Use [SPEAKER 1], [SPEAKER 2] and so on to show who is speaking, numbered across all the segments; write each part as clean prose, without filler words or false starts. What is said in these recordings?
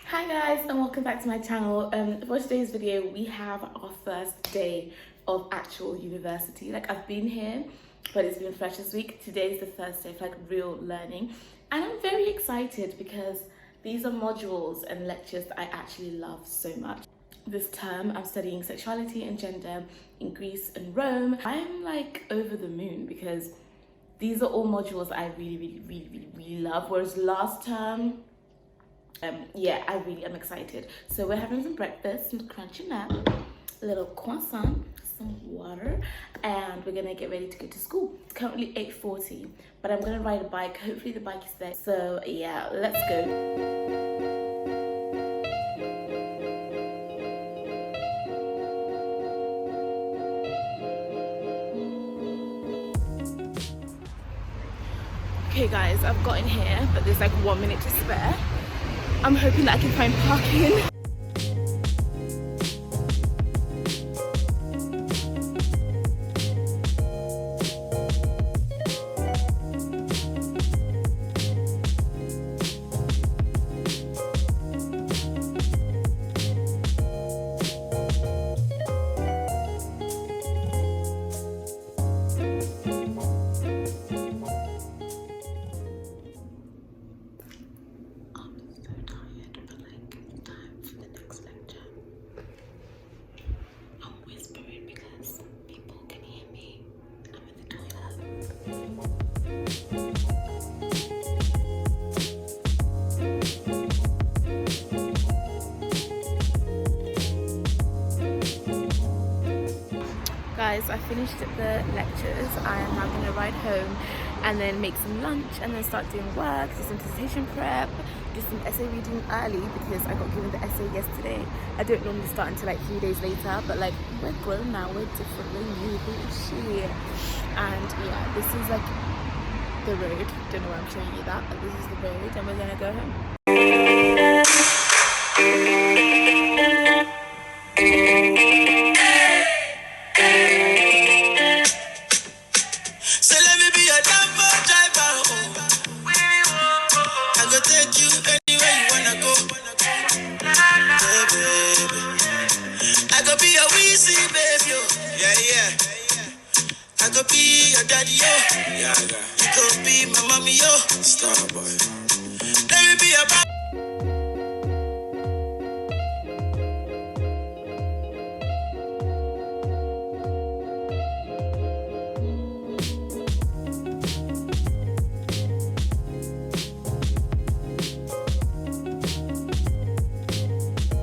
[SPEAKER 1] Hi guys, and welcome back to my channel. For today's video we have our first day of actual university. Like, I've been here but it's been freshers week. Today's the first day of like real learning, and I'm very excited because these are modules and lectures that I actually love so much. This term I'm studying sexuality and gender in Greece and Rome. I'm like over the moon because these are all modules I really love, whereas last term yeah, I really am excited. So we're having some breakfast, some crunching up, a little croissant, some water, and we're gonna get ready to go to school. It's currently 8:40, but I'm gonna ride a bike. Hopefully the bike is there. So yeah, let's go. Okay guys, I've gotten here, but there's like 1 minute to spare. I'm hoping that I can find parking. Guys, I finished the lectures. I am now going to ride home and then make some lunch and then start doing work, do some dissertation prep, do some essay reading early because I got given the essay yesterday. I don't normally start until like 3 days later, but like we're grown now, we're different, we're new, who is she? And yeah, this is like the road. Don't know why I'm showing you that, but this is the road and we're gonna go home.
[SPEAKER 2] I could be your daddy, yo. Yeah, you could be my mommy, yo. Star boy. Let me be your papa.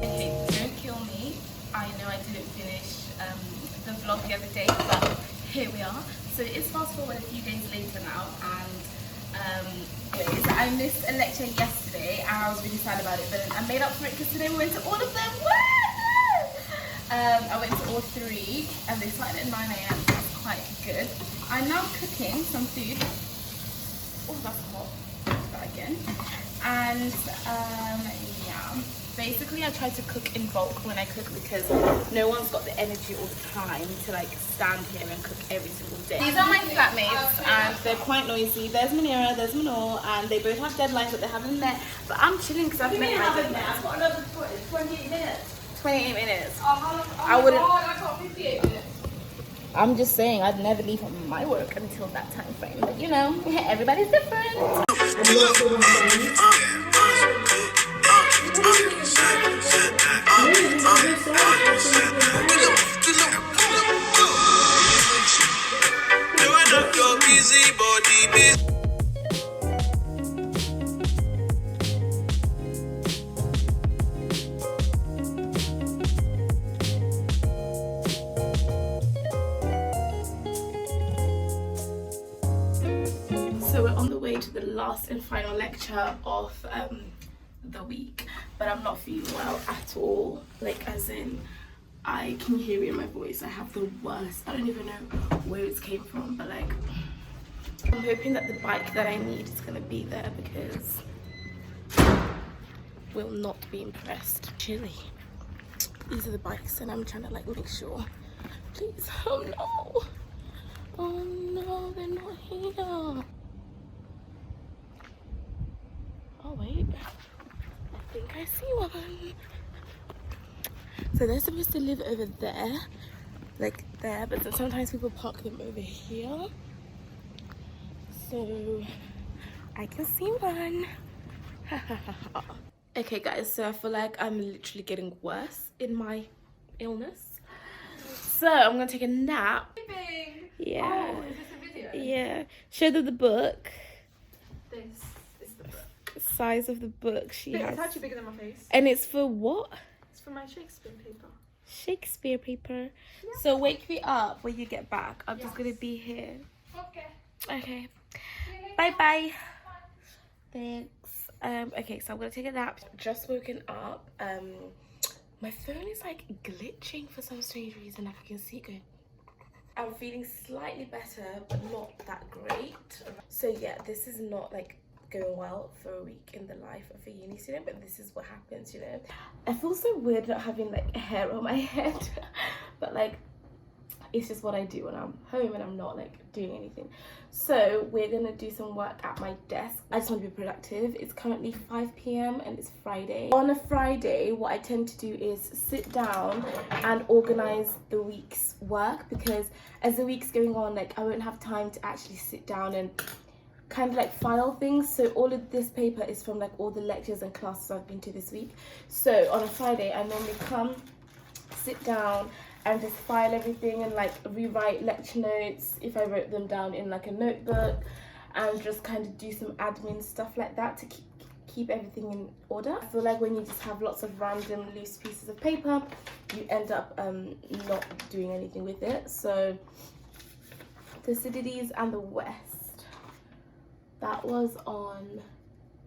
[SPEAKER 1] Okay, don't kill me. I know I didn't finish the vlog the other day, but here we are. So it's fast forward a few days later now, and anyways, I missed a lecture yesterday and I was really sad about it, but then I made up for it because today we went to all of them. I went to all three and they started at 9 AM, so that's quite good. I'm now cooking some food. Oh, that's hot. That again. And yeah. Basically, I try to cook in bulk when I cook because no one's got the energy all the time to like stand here and cook every single day. These are my flatmates and they're quite noisy. There's Manira, there's Manor, and they both have deadlines that they haven't met. But I'm chilling because I've met my deadline.
[SPEAKER 3] I've got another 28 minutes.
[SPEAKER 1] 28 minutes.
[SPEAKER 3] Oh,
[SPEAKER 1] I wouldn't.
[SPEAKER 3] I got 58 minutes.
[SPEAKER 1] I'm just saying I'd never leave my work until that time frame. But you know, everybody's different. So we're on the way to the last and final lecture of the week, but I'm not feeling well at all. Like, as in, I can hear it in my voice. I have the worst. I don't even know where it came from, but like, I'm hoping that the bike that I need is gonna be there because will not be impressed. Chilly. These are the bikes, and I'm trying to like make sure. Please, oh no. Oh no, they're not here. Oh wait, I think I I see one. So they're supposed to live over there, like there, but then sometimes people park them over here. So I can see one. Okay guys, so I feel like I'm literally getting worse in my illness. So I'm gonna take a nap. Yeah.
[SPEAKER 3] Oh, is this a video?
[SPEAKER 1] Yeah. Show them the book.
[SPEAKER 3] This is the book.
[SPEAKER 1] The size of the book she has.
[SPEAKER 3] It's actually bigger than my face.
[SPEAKER 1] And it's for what?
[SPEAKER 3] It's for my Shakespeare paper.
[SPEAKER 1] Shakespeare paper.
[SPEAKER 3] Yeah.
[SPEAKER 1] So wake me up when you get back. I'm just gonna be here.
[SPEAKER 3] Okay.
[SPEAKER 1] Okay. Bye bye. Thanks. Okay, so I'm gonna take a nap. Just woken up. My phone is like glitching for some strange reason. Like I can see it going. I'm feeling slightly better, but not that great. So yeah, this is not like going well for a week in the life of a uni student, but this is what happens, you know. I feel so weird not having like hair on my head, but like it's just what I do when I'm home and I'm not like doing anything. So we're gonna do some work at my desk. I just want to be productive. It's currently 5 p.m. and it's Friday. On a Friday, what I tend to do is sit down and organize the week's work, because as the week's going on, like I won't have time to actually sit down and kind of like file things. So all of this paper is from like all the lectures and classes I've been to this week. So on a Friday, I normally come, sit down and just file everything and like rewrite lecture notes if I wrote them down in like a notebook, and just kind of do some admin stuff like that to keep everything in order. I feel like when you just have lots of random loose pieces of paper, you end up not doing anything with it. So Thucydides and the West, that was on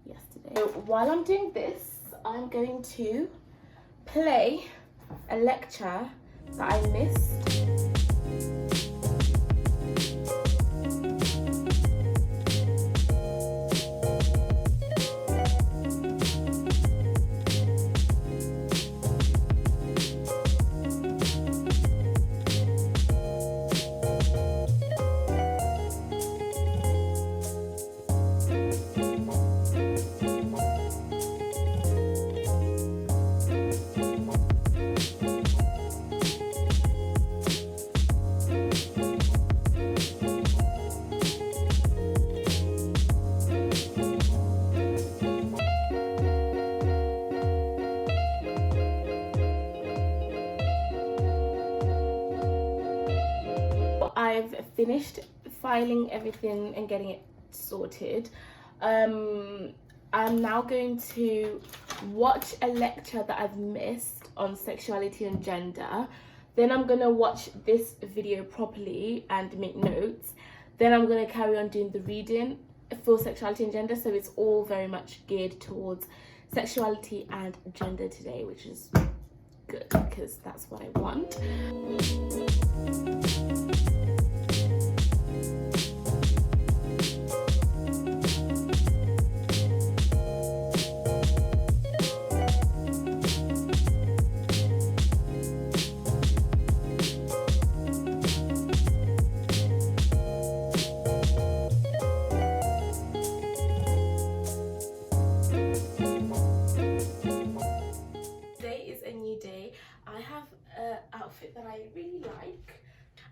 [SPEAKER 1] yesterday. So while I'm doing this, I'm going to play a lecture that I missed. I've finished filing everything and getting it sorted. I'm now going to watch a lecture that I've missed on sexuality and gender. Then I'm gonna watch this video properly and make notes. Then I'm gonna carry on doing the reading for sexuality and gender. So it's all very much geared towards sexuality and gender today, which is good because that's what I want. Outfit that I really like.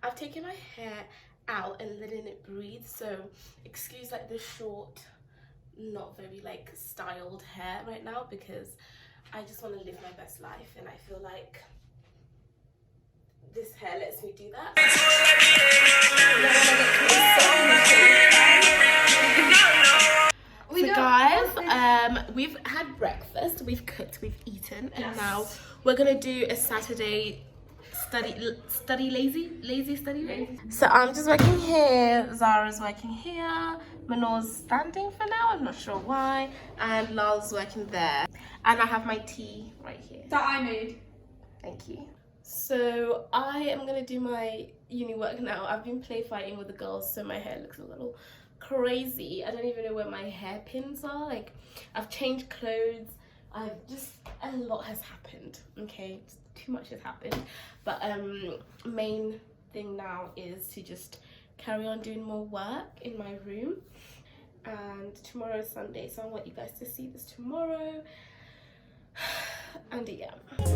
[SPEAKER 1] I've taken my hair out and letting it breathe, so excuse like the short, not very like styled hair right now, because I just want to live my best life and I feel like this hair lets me do that. So guys, we've had breakfast, we've cooked, we've eaten, and now we're gonna do a Saturday study lazy. So I'm just working here, Zara's working here, Manor's standing for now, I'm not sure why, and Lal's working there, and I have my tea right here
[SPEAKER 3] That I made.
[SPEAKER 1] Thank you. So I am gonna do my uni work now. I've been play fighting with the girls, so my hair looks a little crazy. I don't even know where my hairpins are. Like, I've changed clothes, I've just, a lot has happened, okay? Too much has happened, but main thing now is to just carry on doing more work in my room. And tomorrow is Sunday, so I want you guys to see this tomorrow.
[SPEAKER 4] and yeah.